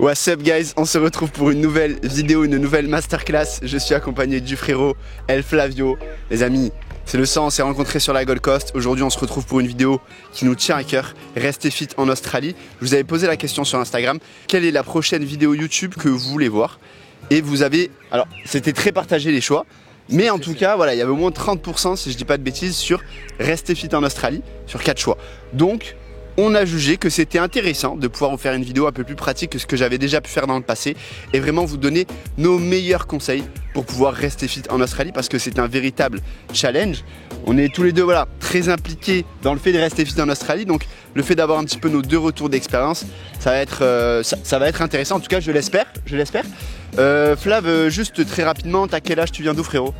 What's up guys, on se retrouve pour une nouvelle vidéo, une nouvelle masterclass. Je suis accompagné du frérot El Flavio. Les amis, c'est le sang, on s'est rencontrés sur la Gold Coast. Aujourd'hui on se retrouve pour une vidéo qui nous tient à cœur, rester fit en Australie. Je vous avais posé la question sur Instagram, quelle est la prochaine vidéo YouTube que vous voulez voir? Et vous avez, alors c'était très partagé les choix, mais en tout cas voilà, il y avait au moins 30% si je dis pas de bêtises sur rester fit en Australie, sur 4 choix. Donc on a jugé que c'était intéressant de pouvoir vous faire une vidéo un peu plus pratique que ce que j'avais déjà pu faire dans le passé et vraiment vous donner nos meilleurs conseils pour pouvoir rester fit en Australie parce que c'est un véritable challenge. On est tous les deux voilà, très impliqués dans le fait de rester fit en Australie, donc le fait d'avoir un petit peu nos deux retours d'expérience, ça va être intéressant, en tout cas je l'espère. Flav, juste très rapidement, t'as quel âge, tu viens d'où frérot?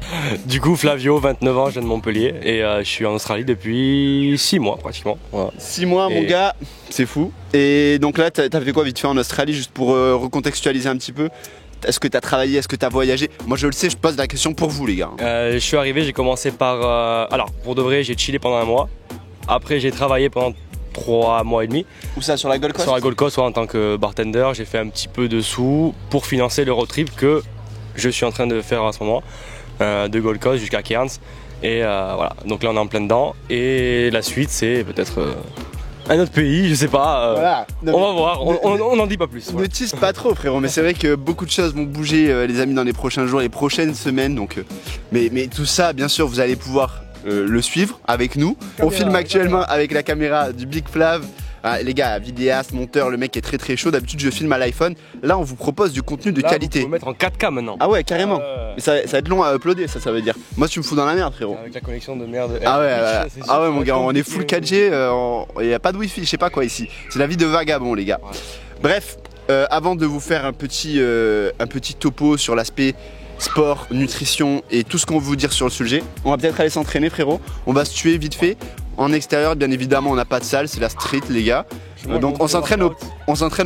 Du coup Flavio, 29 ans, je viens de Montpellier et je suis en Australie depuis 6 mois pratiquement. Voilà. 6 mois mon gars, c'est fou. Et donc là t'as fait quoi vite fait en Australie, juste pour recontextualiser un petit peu? Est-ce que tu as travaillé, est-ce que tu as voyagé? Moi je le sais, je pose la question pour vous les gars. Je suis arrivé, j'ai commencé par... alors pour de vrai j'ai chillé pendant 1 mois. Après j'ai travaillé pendant 3 mois et demi. Où ça, sur la Gold Coast? Sur la Gold Coast, en tant que bartender, j'ai fait un petit peu de sous pour financer le road trip que je suis en train de faire en ce moment, de Gold Coast jusqu'à Cairns. Et voilà, donc là on est en plein dedans. Et la suite c'est peut-être un autre pays, je sais pas. Voilà. On va voir, on n'en dit pas plus. Ne tease pas trop frérot, mais c'est vrai que beaucoup de choses vont bouger les amis dans les prochains jours, les prochaines semaines. Donc, mais tout ça, bien sûr, vous allez pouvoir le suivre avec nous. On filme actuellement avec la caméra du Big Flav. Ah, les gars, vidéaste, monteur, le mec est très très chaud. D'habitude je filme à l'iPhone. Là on vous propose du contenu de qualité. On peut mettre en 4K maintenant. Ah ouais, carrément. Mais ça va être long à uploader, ça veut dire. Moi tu me fous dans la merde frérot. Avec la connexion de merde. Ah ouais mon gars, on est full 4G, il n'y a pas de wifi, je sais pas quoi ici. C'est la vie de vagabond les gars. Ouais. Bref, avant de vous faire un petit topo sur l'aspect sport, nutrition et tout ce qu'on veut vous dire sur le sujet, on va peut-être aller s'entraîner frérot. On va se tuer vite fait. En extérieur, bien évidemment, on n'a pas de salle, c'est la street, les gars. Donc on s'entraîne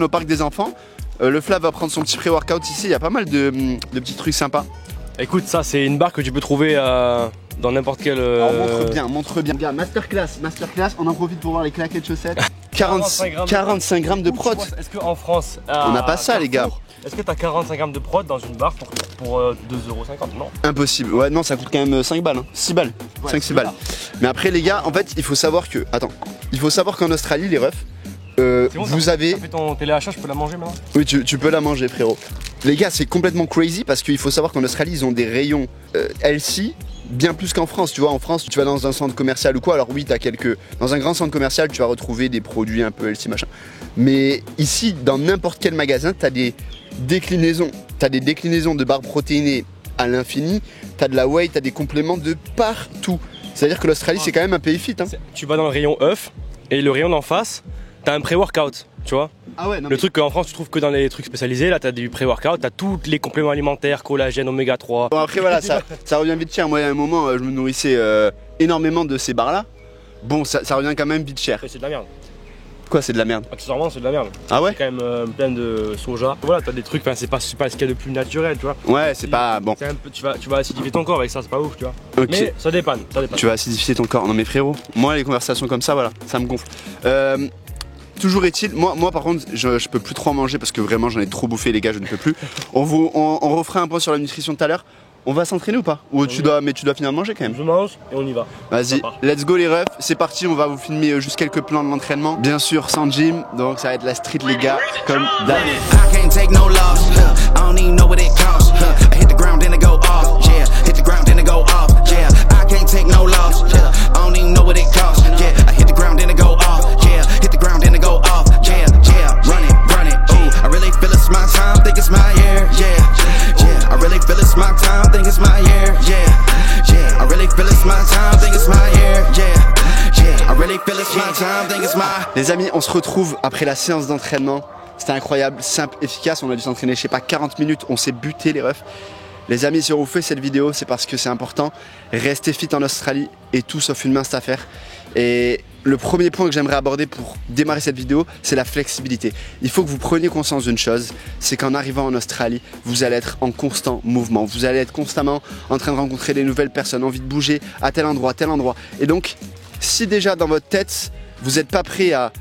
au parc des enfants. Le Flav va prendre son petit pré-workout ici. Il y a pas mal de petits trucs sympas. Écoute, ça c'est une barre que tu peux trouver dans n'importe quel. Alors, montre bien. Gars, masterclass. On en profite pour voir les claquettes chaussettes. 45 grammes de prot. Est-ce qu'en France, on n'a pas ça, les gars. Est-ce que t'as 45 grammes de prod dans une barre pour 2,50 €? Non. Impossible. Ouais, non, ça coûte quand même 5 balles. Hein. 6 balles. Ouais, 5-6 balles. Mais après, les gars, en fait, il faut savoir que. Attends. Il faut savoir qu'en Australie, les refs, bon, vous avez. T'as fait ton téléachat, je peux la manger maintenant? Oui, tu peux la manger, frérot. Les gars, c'est complètement crazy parce qu'il faut savoir qu'en Australie, ils ont des rayons healthy. Bien plus qu'en France, tu vois, en France tu vas dans un centre commercial ou quoi, alors oui t'as dans un grand centre commercial tu vas retrouver des produits un peu healthy machin, mais ici dans n'importe quel magasin t'as des déclinaisons, de barres protéinées à l'infini, t'as de la whey, t'as des compléments de partout, c'est à dire que l'Australie c'est quand même un pays fit hein. Tu vas dans le rayon œuf et le rayon d'en face t'as un pré-workout, tu vois. Ah ouais, non, le truc qu'en France tu trouves que dans les trucs spécialisés, là t'as du pré-workout, t'as tous les compléments alimentaires, collagène, oméga 3. Bon après voilà, ça revient vite cher. Moi à un moment je me nourrissais énormément de ces barres là. Bon ça revient quand même vite cher. C'est de la merde. Quoi c'est de la merde? Accessoirement c'est de la merde. Ah ouais? C'est quand même plein de soja. Voilà, t'as des trucs, c'est pas ce qu'il y a de plus naturel, tu vois. Ouais, c'est pas bon. Tu vas acidifier ton corps avec ça, c'est pas ouf, tu vois. Okay. Mais ça dépanne. Tu vas acidifier ton corps. Non mais frérot, moi les conversations comme ça, voilà, ça me gonfle. Toujours est-il, moi par contre je peux plus trop en manger parce que vraiment j'en ai trop bouffé les gars, je ne peux plus. On refera un point sur la nutrition tout à l'heure. On va s'entraîner ou pas? Ou tu dois finir de manger quand même. Je mange et on y va. Vas-y, let's go les refs, c'est parti, on va vous filmer juste quelques plans de l'entraînement. Bien sûr sans gym, donc ça va être la street les gars, comme d'hab. Les amis, on se retrouve après la séance d'entraînement. C'était incroyable, simple, efficace. On a dû s'entraîner, je sais pas, 40 minutes. On s'est buté les refs. Les amis, si on vous fait cette vidéo, c'est parce que c'est important. Restez fit en Australie et tout sauf une mince affaire. Et le premier point que j'aimerais aborder pour démarrer cette vidéo, c'est la flexibilité. Il faut que vous preniez conscience d'une chose, c'est qu'en arrivant en Australie, vous allez être en constant mouvement. Vous allez être constamment en train de rencontrer des nouvelles personnes, envie de bouger à tel endroit, tel endroit. Et donc, si déjà dans votre tête, vous n'êtes pas prêt à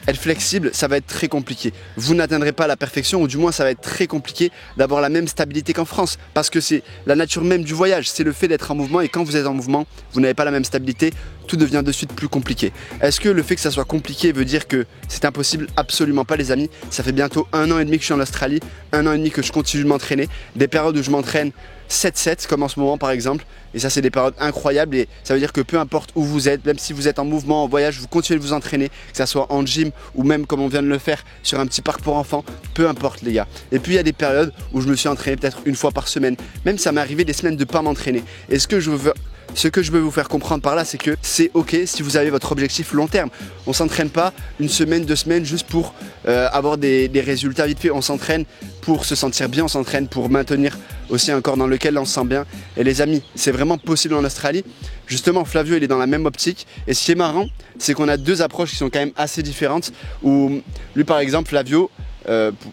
être flexible, ça va être très compliqué. Vous n'atteindrez pas la perfection, ou du moins ça va être très compliqué d'avoir la même stabilité qu'en France, parce que c'est la nature même du voyage, c'est le fait d'être en mouvement, et quand vous êtes en mouvement, vous n'avez pas la même stabilité, tout devient de suite plus compliqué. Est-ce que le fait que ça soit compliqué veut dire que c'est impossible? Absolument pas les amis. Ça fait bientôt 1 an et demi que je suis en Australie, 1 an et demi que je continue de m'entraîner, des périodes où je m'entraîne 7-7 comme en ce moment par exemple, et ça c'est des périodes incroyables, et ça veut dire que peu importe où vous êtes, même si vous êtes en mouvement, en voyage, vous continuez de vous entraîner, que ça soit en gym ou même comme on vient de le faire sur un petit parc pour enfants, peu importe les gars. Et puis il y a des périodes où je me suis entraîné peut-être une fois par semaine, même ça m'est arrivé des semaines de pas m'entraîner. Et ce que je veux vous faire comprendre par là, c'est que c'est ok si vous avez votre objectif long terme. On s'entraîne pas une semaine, 2 semaines juste pour avoir des résultats vite fait. On s'entraîne pour se sentir bien, on s'entraîne pour maintenir aussi un corps dans lequel on se sent bien. Et les amis, c'est vraiment possible en Australie. Justement, Flavio, il est dans la même optique. Et ce qui est marrant, c'est qu'on a 2 approches qui sont quand même assez différentes. Où lui, par exemple, Flavio,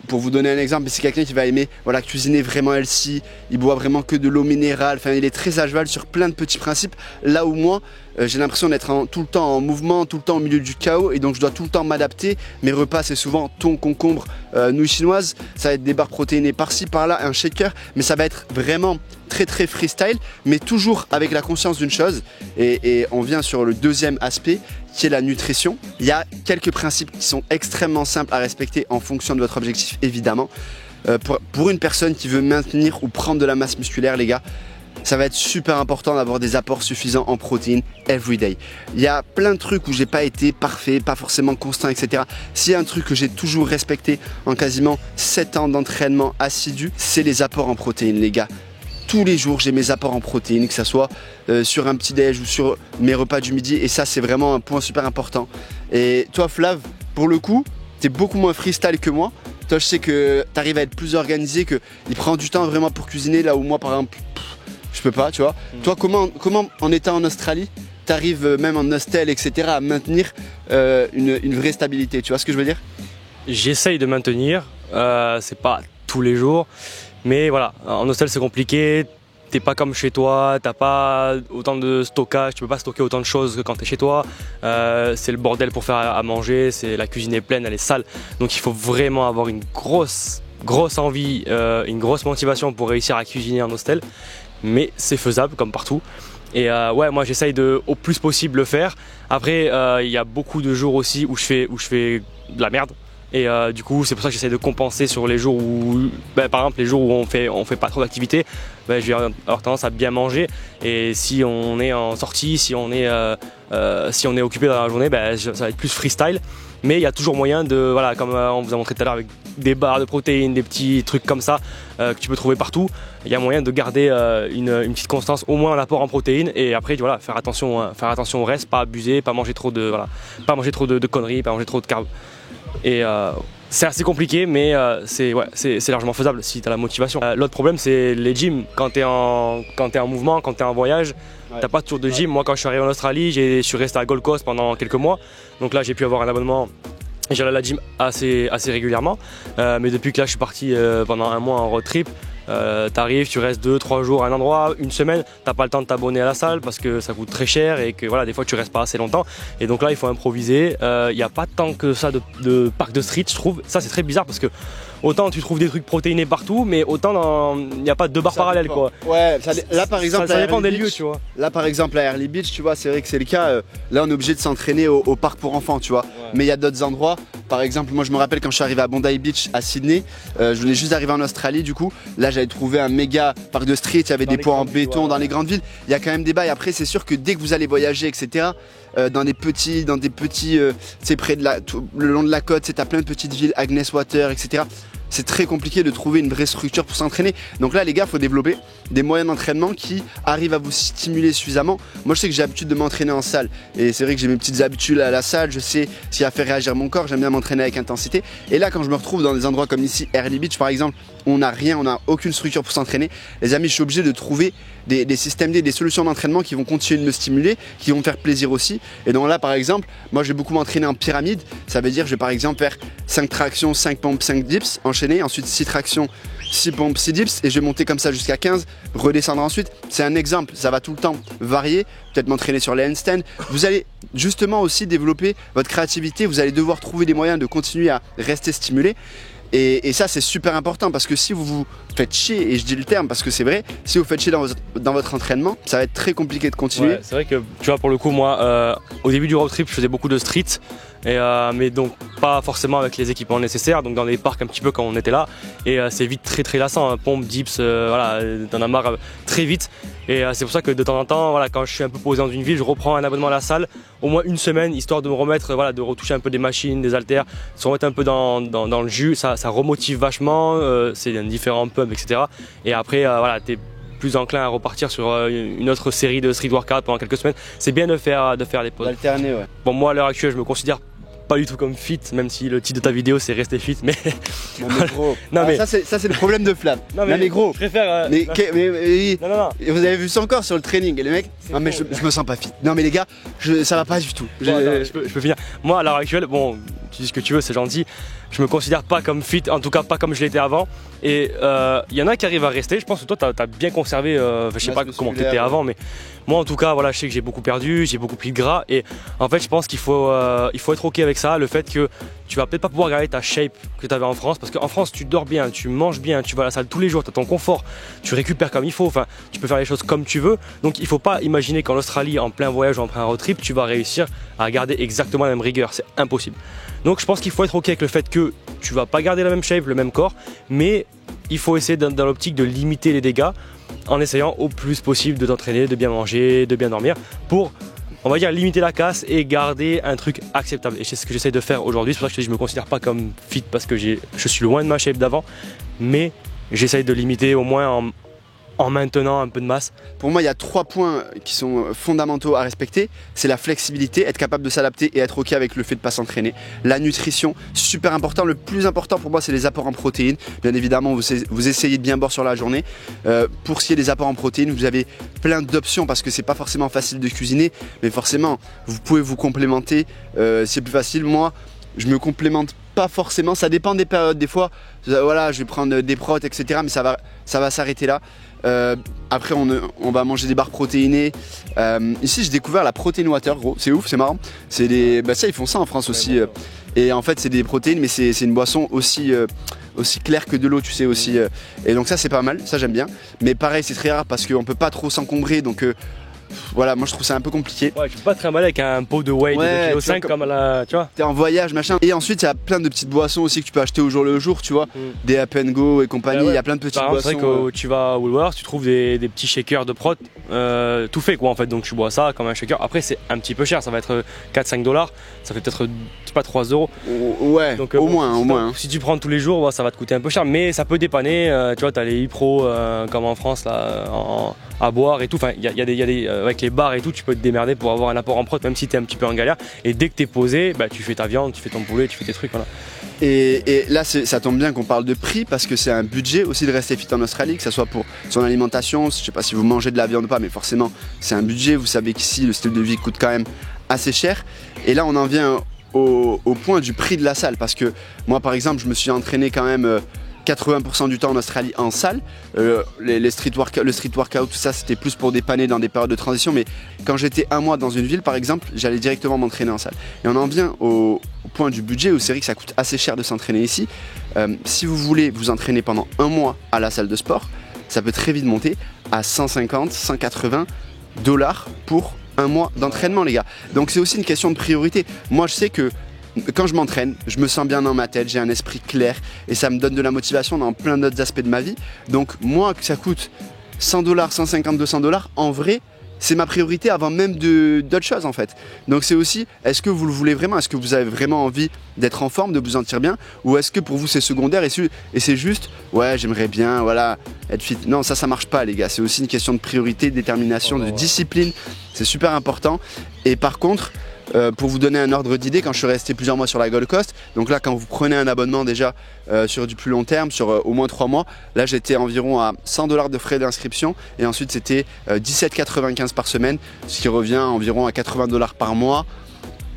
pour vous donner un exemple, c'est quelqu'un qui va aimer cuisiner vraiment healthy, il boit vraiment que de l'eau minérale, enfin il est très à cheval sur plein de petits principes, là où moi j'ai l'impression d'être tout le temps en mouvement, tout le temps au milieu du chaos, et donc je dois tout le temps m'adapter. Mes repas c'est souvent thon, concombre, nouilles chinoises, ça va être des barres protéinées par-ci par-là, un shaker, mais ça va être vraiment très freestyle, mais toujours avec la conscience d'une chose, et on vient sur le deuxième aspect qui est la nutrition. Il y a quelques principes qui sont extrêmement simples à respecter en fonction de votre objectif évidemment. Pour une personne qui veut maintenir ou prendre de la masse musculaire les gars, ça va être super important d'avoir des apports suffisants en protéines everyday. Il y a plein de trucs où j'ai pas été parfait, pas forcément constant, etc. S'il y a un truc que j'ai toujours respecté en quasiment 7 ans d'entraînement assidu, c'est les apports en protéines les gars. Tous les jours j'ai mes apports en protéines, que ce soit sur un petit déj ou sur mes repas du midi, et ça c'est vraiment un point super important. Et toi Flav, pour le coup, t'es beaucoup moins freestyle que moi. Toi je sais que t'arrives à être plus organisé, que il prend du temps vraiment pour cuisiner, là où moi par exemple je peux pas, tu vois. Toi comment en étant en Australie, t'arrives même en hostel, etc. à maintenir une vraie stabilité, tu vois ce que je veux dire? J'essaye de maintenir, c'est pas tous les jours, mais voilà, en hostel c'est compliqué, t'es pas comme chez toi, t'as pas autant de stockage, tu peux pas stocker autant de choses que quand t'es chez toi, c'est le bordel pour faire à manger, la cuisine est pleine, elle est sale, donc il faut vraiment avoir une grosse envie, une grosse motivation pour réussir à cuisiner en hostel, mais c'est faisable comme partout. Et ouais, moi j'essaye de au plus possible le faire. Après il y a beaucoup de jours aussi où je fais de la merde. Et du coup c'est pour ça que j'essaie de compenser sur les jours où, par exemple les jours où on fait pas trop d'activité, je vais avoir tendance à bien manger. Et si on est en sortie, si on est occupé dans la journée, ça va être plus freestyle. Mais il y a toujours moyen de, voilà, comme on vous a montré tout à l'heure avec des barres de protéines, des petits trucs comme ça que tu peux trouver partout. Il y a moyen de garder une petite constance, au moins un apport en protéines. Et après voilà, faire attention au reste, pas abuser, pas manger trop de conneries, pas manger trop de carbs. Et c'est assez compliqué, mais c'est largement faisable si tu as la motivation. L'autre problème c'est les gyms. Quand tu es en mouvement, quand tu es en voyage, t'as pas toujours de gym. Moi quand je suis arrivé en Australie, je suis resté à Gold Coast pendant quelques mois. Donc là j'ai pu avoir un abonnement. J'allais à la gym assez régulièrement. Mais depuis que là je suis parti pendant un mois en road trip, t'arrives, tu restes 2-3 jours à un endroit, une semaine, t'as pas le temps de t'abonner à la salle parce que ça coûte très cher et que voilà, des fois tu restes pas assez longtemps. Et donc là il faut improviser. Il n'y a pas tant que ça de parc de street, je trouve. Ça c'est très bizarre parce que autant tu trouves des trucs protéinés partout, mais autant il n'y a pas 2 barres parallèles quoi. Ouais, là par exemple, ça dépend des lieux, tu vois. Là par exemple à Early Beach, tu vois, c'est vrai que c'est le cas. Là on est obligé de s'entraîner au parc pour enfants, tu vois. Ouais. Mais il y a d'autres endroits. Par exemple, moi je me rappelle quand je suis arrivé à Bondi Beach à Sydney, je venais juste d'arriver en Australie du coup. Là j'avais trouvé un méga parc de street, il y avait des poids en béton dans les grandes villes. Il y a quand même des bails. Après c'est sûr que dès que vous allez voyager, etc. Dans des petits, c'est près de le long de la côte, c'est à plein de petites villes, Agnes Water, etc. C'est très compliqué de trouver une vraie structure pour s'entraîner. Donc là les gars, il faut développer des moyens d'entraînement qui arrivent à vous stimuler suffisamment. Moi je sais que j'ai l'habitude de m'entraîner en salle. Et c'est vrai que j'ai mes petites habitudes à la salle. Je sais ce qui a fait réagir mon corps. J'aime bien m'entraîner avec intensité. Et là quand je me retrouve dans des endroits comme ici, Early Beach par exemple, où on n'a rien, on n'a aucune structure pour s'entraîner, les amis, je suis obligé de trouver des systèmes D, des solutions d'entraînement qui vont continuer de me stimuler, qui vont me faire plaisir aussi. Et donc là par exemple, moi je vais beaucoup m'entraîner en pyramide. Ça veut dire je vais par exemple faire 5 tractions, 5 pompes, 5 dips en enchaîner, ensuite 6 tractions, 6 pompes, 6 dips, et je vais monter comme ça jusqu'à 15, redescendre ensuite. C'est un exemple, ça va tout le temps varier, peut-être m'entraîner sur les handstands. Vous allez justement aussi développer votre créativité, vous allez devoir trouver des moyens de continuer à rester stimulé. Et ça c'est super important parce que si vous vous faites chier, et je dis le terme parce que c'est vrai, si vous faites chier dans votre entraînement, ça va être très compliqué de continuer. Ouais, c'est vrai que tu vois, pour le coup, moi au début du road trip je faisais beaucoup de street, mais donc pas forcément avec les équipements nécessaires, donc dans des parcs un petit peu quand on était là, et c'est vite très lassant, hein, pompe, dips, voilà, t'en as marre très vite. Et c'est pour ça que de temps en temps, voilà, quand je suis un peu posé dans une ville, je reprends un abonnement à la salle, au moins une semaine, histoire de me remettre, voilà, de retoucher un peu des machines, des haltères, se remettre un peu dans le jus, ça remotive vachement, c'est un différent pump, etc. Et après, voilà, t'es plus enclin à repartir sur une autre série de street workout pendant quelques semaines. C'est bien de faire des pauses. D'alterner, ouais. Bon, moi à l'heure actuelle, je me considère pas du tout comme fit, même si le titre de ta vidéo c'est rester fit, mais non mais gros, non, mais... ça c'est le problème de Flav. Non mais gros, je préfère mais non. Vous avez vu ça encore sur le training et les mecs, non mais je me sens pas fit. Non mais les gars, ça va pas du tout. Bon, attends, je peux finir. Moi à l'heure actuelle, bon, tu dis ce que tu veux, c'est gentil. Je me considère pas comme fit, en tout cas pas comme je l'étais avant. Et il y en a qui arrivent à rester. Je pense que toi t'as bien conservé, je sais pas comment t'étais avant, mais moi en tout cas voilà, je sais que j'ai beaucoup perdu, j'ai beaucoup pris de gras, et en fait je pense qu'il faut être ok avec ça, le fait que tu vas peut-être pas pouvoir garder ta shape que tu avais en France, parce qu'en France tu dors bien, tu manges bien, tu vas à la salle tous les jours, tu as ton confort, tu récupères comme il faut, enfin tu peux faire les choses comme tu veux. Donc il faut pas imaginer qu'en Australie, en plein voyage ou en plein road trip, tu vas réussir à garder exactement la même rigueur, c'est impossible. Donc je pense qu'il faut être ok avec le fait que tu vas pas garder la même shape, le même corps, mais il faut essayer dans l'optique de limiter les dégâts en essayant au plus possible de t'entraîner, de bien manger, de bien dormir, pour, on va dire, limiter la casse et garder un truc acceptable. Et c'est ce que j'essaie de faire aujourd'hui. C'est pour ça que je te dis, je me considère pas comme fit parce que je suis loin de ma shape d'avant, mais j'essaye de limiter au moins en maintenant un peu de masse. Pour moi, il y a 3 points qui sont fondamentaux à respecter. C'est la flexibilité, être capable de s'adapter et être ok avec le fait de ne pas s'entraîner. La nutrition, super important. Le plus important pour moi, c'est les apports en protéines. Bien évidemment, vous essayez de bien boire sur la journée. Pour ce qui est des apports en protéines, vous avez plein d'options parce que c'est pas forcément facile de cuisiner, mais forcément, vous pouvez vous complémenter. C'est plus facile. Moi, je me complémente pas forcément. Ça dépend des périodes. Des fois, voilà, je vais prendre des protes, etc. Mais ça va s'arrêter là. Après on va manger des barres protéinées. Ici j'ai découvert la protein water, gros, c'est ouf, c'est marrant. C'est des, ça ils font ça en France aussi. Et en fait c'est des protéines, mais c'est une boisson aussi claire que de l'eau, tu sais aussi. Et donc ça c'est pas mal, ça j'aime bien. Mais pareil c'est très rare parce qu'on peut pas trop s'encombrer, donc voilà, moi je trouve ça un peu compliqué. Ouais, tu peux pas te trimballer avec un pot de whey de 2,5 kg comme à la. Tu vois. T'es en voyage, machin. Et ensuite, il y a plein de petites boissons aussi que tu peux acheter au jour le jour, tu vois. Des Up & Go et compagnie, il y a plein de petites boissons. C'est vrai que tu vas à Woolworths, tu trouves des petits shakers de prot tout fait quoi en fait. Donc tu bois ça comme un shaker. Après, c'est un petit peu cher, ça va être 4-5 $. Ça fait peut-être, pas 3 €. Ouais, donc, au moins. Si tu prends tous les jours, ça va te coûter un peu cher, mais ça peut dépanner. Tu vois, t'as les e-pro comme en France là, à boire et tout. Enfin, il y a des avec les bars et tout, tu peux te démerder pour avoir un apport en prot, même si t'es un petit peu en galère. Et dès que t'es posé, bah, tu fais ta viande, tu fais ton poulet, tu fais tes trucs, voilà. Et là, ça tombe bien qu'on parle de prix parce que c'est un budget aussi de rester fit en Australie, que ce soit pour son alimentation. Je sais pas si vous mangez de la viande ou pas, mais forcément, c'est un budget. Vous savez qu'ici, le style de vie coûte quand même assez cher. Et là, on en vient au point du prix de la salle parce que moi, par exemple, je me suis entraîné quand même 80% du temps en Australie en salle. Le street workout, tout ça, c'était plus pour dépanner dans des périodes de transition. Mais quand j'étais un mois dans une ville, par exemple, j'allais directement m'entraîner en salle. Et on en vient au point du budget où c'est vrai que ça coûte assez cher de s'entraîner ici. Si vous voulez vous entraîner pendant un mois à la salle de sport, ça peut très vite monter à 150, 180 $ pour un mois d'entraînement, les gars. Donc c'est aussi une question de priorité. Moi, je sais que quand je m'entraîne, je me sens bien dans ma tête, j'ai un esprit clair et ça me donne de la motivation dans plein d'autres aspects de ma vie. Donc moi, que ça coûte 100 $, 150, 200 $, en vrai, c'est ma priorité avant même d'autres choses en fait. Donc c'est aussi, est-ce que vous le voulez vraiment? Est-ce que vous avez vraiment envie d'être en forme, de vous sentir bien? Ou est-ce que pour vous c'est secondaire et c'est juste, ouais j'aimerais bien, voilà, être fit? Non, ça marche pas les gars. C'est aussi une question de priorité, de détermination, de discipline. C'est super important. Et par contre, pour vous donner un ordre d'idée, quand je suis resté plusieurs mois sur la Gold Coast, donc là quand vous prenez un abonnement déjà sur du plus long terme, sur au moins 3 mois, là j'étais environ à 100 $ de frais d'inscription et ensuite c'était 17,95 par semaine, ce qui revient environ à 80 $ par mois,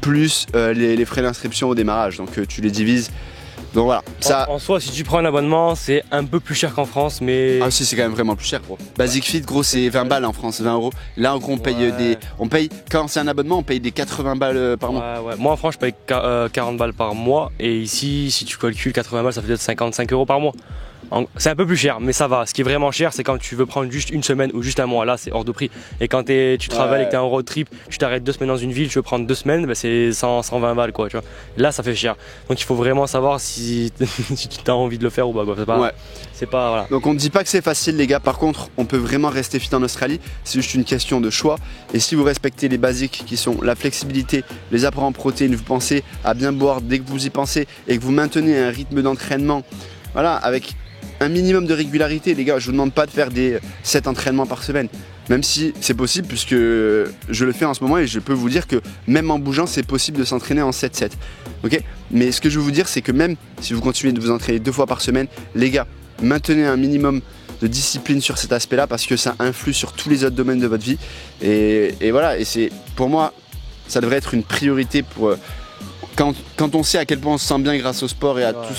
plus les frais d'inscription au démarrage. Donc tu les divises Donc voilà, ça... En soi, si tu prends un abonnement, c'est un peu plus cher qu'en France, mais... Ah si, c'est quand même vraiment plus cher, gros. Basic Fit, gros, c'est 20 balles en France, 20 euros. Là, en gros, on paye quand c'est un abonnement, on paye des 80 balles par mois. Ouais. Moi, en France, je paye 40 balles par mois. Et ici, si tu calcules 80 balles, ça fait peut-être 55 € par mois. C'est un peu plus cher, mais ça va. Ce qui est vraiment cher, c'est quand tu veux prendre juste une semaine ou juste un mois. Là, c'est hors de prix. Et quand tu travailles et que tu es en road trip, tu t'arrêtes 2 semaines dans une ville, tu veux prendre 2 semaines, bah, c'est 120 balles, quoi. Tu vois. Là, ça fait cher. Donc, il faut vraiment savoir si tu as envie de le faire ou pas. C'est pas voilà. Donc, on ne dit pas que c'est facile, les gars. Par contre, on peut vraiment rester fit en Australie. C'est juste une question de choix. Et si vous respectez les basiques qui sont la flexibilité, les apports en protéines, vous pensez à bien boire dès que vous y pensez et que vous maintenez un rythme d'entraînement, voilà, avec un minimum de régularité, les gars, je vous demande pas de faire des 7 entraînements par semaine, même si c'est possible puisque je le fais en ce moment et je peux vous dire que même en bougeant, c'est possible de s'entraîner en 7-7. Ok ? Mais ce que je veux vous dire, c'est que même si vous continuez de vous entraîner 2 fois par semaine, les gars, maintenez un minimum de discipline sur cet aspect-là parce que ça influe sur tous les autres domaines de votre vie. Et voilà, et c'est pour moi, ça devrait être une priorité pour... Quand on sait à quel point on se sent bien grâce au sport et à tout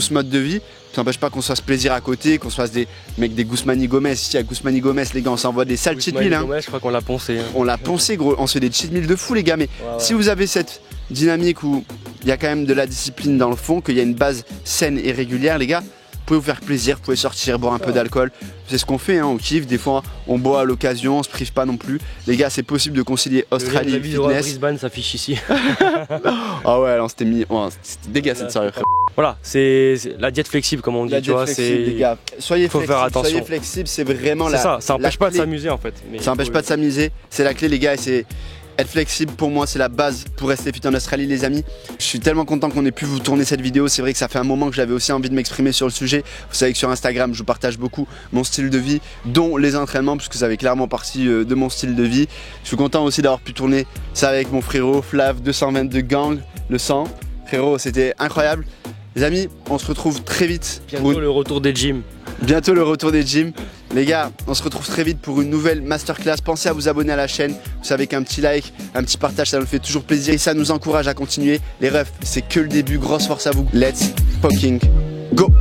ce mode de vie, ça n'empêche pas qu'on se fasse plaisir à côté, qu'on se fasse des Gusmani Gomez. Ici à Gusmani Gomez, les gars, on s'envoie des sales cheat meals. Je crois qu'on l'a poncé. On l'a poncé, gros. On se fait des cheat meals de fou, les gars. Mais si vous avez cette dynamique où il y a quand même de la discipline dans le fond, qu'il y a une base saine et régulière, les gars, vous pouvez vous faire plaisir, vous pouvez sortir, boire un peu d'alcool. C'est ce qu'on fait, hein, on kiffe. Des fois, on boit à l'occasion, on se prive pas non plus. Les gars, c'est possible de concilier Australie et fitness. Brisbane s'affiche ici. Ah ouais, alors c'était dégâts, cette sérieux. Voilà, c'est la diète flexible comme on dit, tu vois, les gars. Soyez flexible, faire attention. Soyez flexible, c'est vraiment ça empêche pas de s'amuser en fait. Ça empêche pas de s'amuser, c'est la clé, les gars, et c'est être flexible pour moi, c'est la base pour rester fit en Australie, les amis. Je suis tellement content qu'on ait pu vous tourner cette vidéo. C'est vrai que ça fait un moment que j'avais aussi envie de m'exprimer sur le sujet. Vous savez que sur Instagram, je partage beaucoup mon style de vie, dont les entraînements, puisque ça fait clairement partie de mon style de vie. Je suis content aussi d'avoir pu tourner ça avec mon frérot Flav 222 Gang, le sang. Frérot, c'était incroyable. Les amis, on se retrouve très vite. Bientôt le retour des gyms. Bientôt le retour des gyms. Les gars, on se retrouve très vite pour une nouvelle masterclass. Pensez à vous abonner à la chaîne. Vous savez qu'un petit like, un petit partage, ça nous fait toujours plaisir et ça nous encourage à continuer. Les refs, c'est que le début. Grosse force à vous. Let's fucking go!